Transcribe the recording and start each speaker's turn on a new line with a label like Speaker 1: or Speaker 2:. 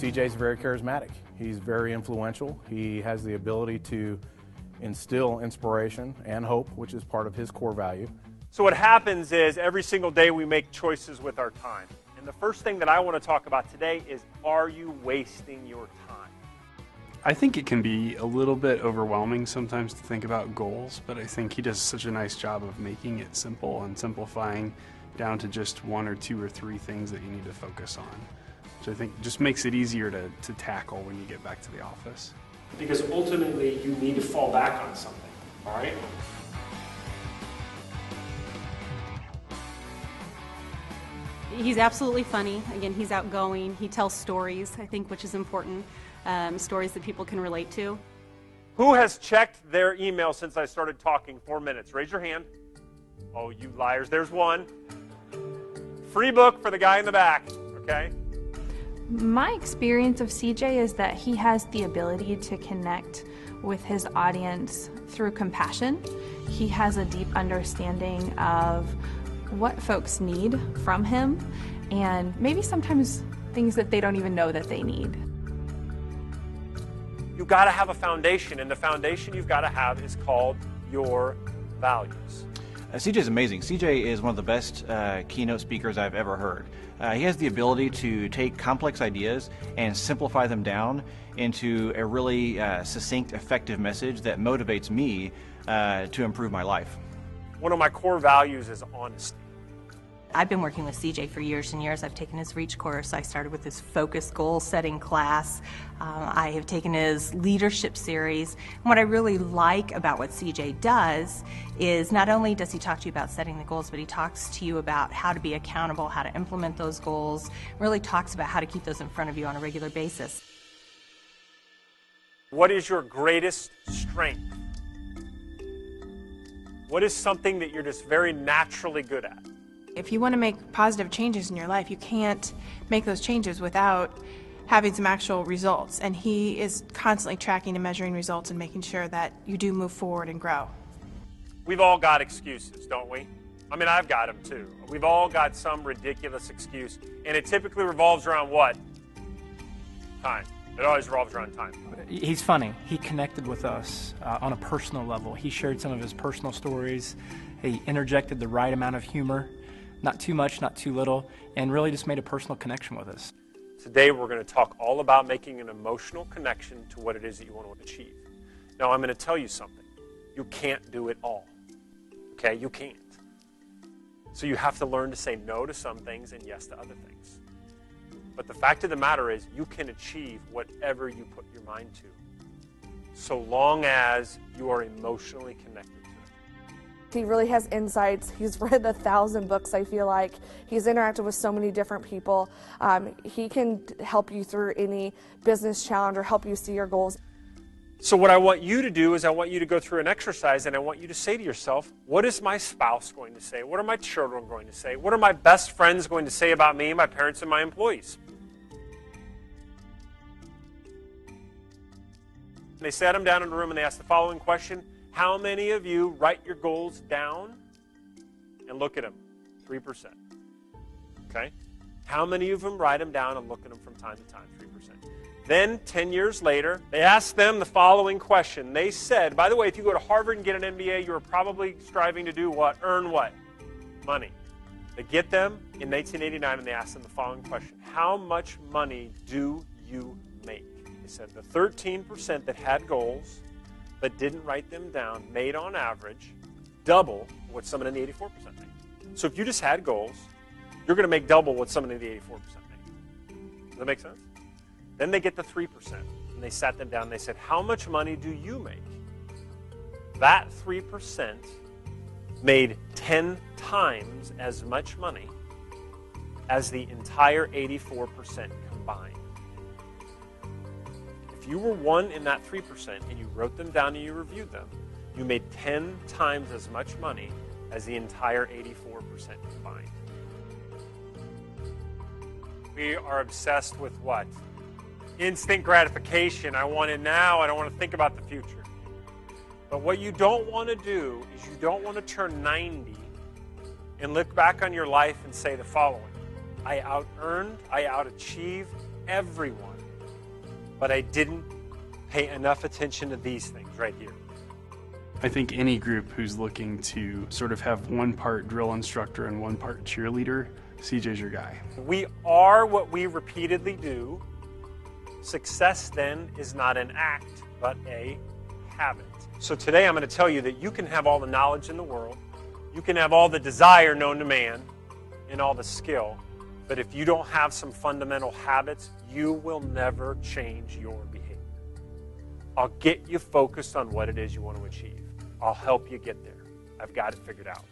Speaker 1: CJ's very charismatic. He's very influential. He has the ability to instill inspiration and hope, which is part of his core value.
Speaker 2: So what happens is every single day we make choices with our time. And the first thing that I want to talk about today is, are you wasting your time?
Speaker 3: I think it can be a little bit overwhelming sometimes to think about goals, but I think he does such a nice job of making it simple and simplifying down to just one or two or three things that you need to focus on, which I think just makes it easier to tackle when you get back to the office.
Speaker 2: Because ultimately you need to fall back on something, all right?
Speaker 4: He's absolutely funny. Again, he's outgoing. He tells stories, I think, which is important. Stories that people can relate to.
Speaker 2: Who has checked their email since I started talking? 4 minutes. Raise your hand. Oh, you liars. There's one. Free book for the guy in the back, okay?
Speaker 5: My experience of CJ is that he has the ability to connect with his audience through compassion. He has a deep understanding of what folks need from him, and maybe sometimes things that they don't even know that they need.
Speaker 2: You've got to have a foundation, and the foundation you've got to have is called your values.
Speaker 6: CJ is amazing. CJ is one of the best keynote speakers I've ever heard. He has the ability to take complex ideas and simplify them down into a really succinct, effective message that motivates me to improve my life.
Speaker 2: One of my core values is honesty.
Speaker 7: I've been working with CJ for years and years. I've taken his REACH course. I started with his focus goal setting class. I have taken his leadership series. And what I really like about what CJ does is not only does he talk to you about setting the goals, but he talks to you about how to be accountable, how to implement those goals, really talks about how to keep those in front of you on a regular basis.
Speaker 2: What is your greatest strength? What is something that you're just very naturally good at?
Speaker 8: If you want to make positive changes in your life, you can't make those changes without having some actual results. And he is constantly tracking and measuring results and making sure that you do move forward and grow.
Speaker 2: We've all got excuses, don't we? I mean, I've got them too. We've all got some ridiculous excuse. And it typically revolves around what? Time. It always revolves around time.
Speaker 9: He's funny. He connected with us on a personal level. He shared some of his personal stories. He interjected the right amount of humor. Not too much, not too little, and really just made a personal connection with us.
Speaker 2: Today we're going to talk all about making an emotional connection to what it is that you want to achieve. Now I'm going to tell you something. You can't do it all. Okay? You can't. So you have to learn to say no to some things and yes to other things. But the fact of the matter is you can achieve whatever you put your mind to, so long as you are emotionally connected.
Speaker 10: He really has insights. He's read 1,000 books, I feel like. He's interacted with so many different people. He can help you through any business challenge or help you see your goals.
Speaker 2: So what I want you to do is I want you to go through an exercise, and I want you to say to yourself, what is my spouse going to say? What are my children going to say? What are my best friends going to say about me, my parents, and my employees? They sat him down in a room and they asked the following question. How many of you write your goals down and look at them? 3%. Okay? How many of them write them down and look at them from time to time? 3%. Then, 10 years later, they asked them the following question. They said, by the way, if you go to Harvard and get an MBA, you are probably striving to do what? Earn what? Money. They get them in 1989 and they asked them the following question. How much money do you make? They said the 13% that had goals but didn't write them down made on average double what someone in the 84% made. So if you just had goals, you're going to make double what someone in the 84% made. Does that make sense? Then they get the 3%, and they sat them down and they said, how much money do you make? That 3% made 10 times as much money as the entire 84% combined. If you were one in that 3% and you wrote them down and you reviewed them, you made 10 times as much money as the entire 84% combined. We are obsessed with what? Instant gratification. I want it now. I don't want to think about the future. But what you don't want to do is you don't want to turn 90 and look back on your life and say the following. I out-earned, I out-achieved everyone but I didn't pay enough attention to these things right here.
Speaker 3: I think any group who's looking to sort of have one part drill instructor and one part cheerleader, CJ's your guy.
Speaker 2: We are what we repeatedly do. Success then is not an act, but a habit. So today I'm going to tell you that you can have all the knowledge in the world, you can have all the desire known to man, and all the skill, but if you don't have some fundamental habits, you will never change your behavior. I'll get you focused on what it is you want to achieve. I'll help you get there. I've got it figured out.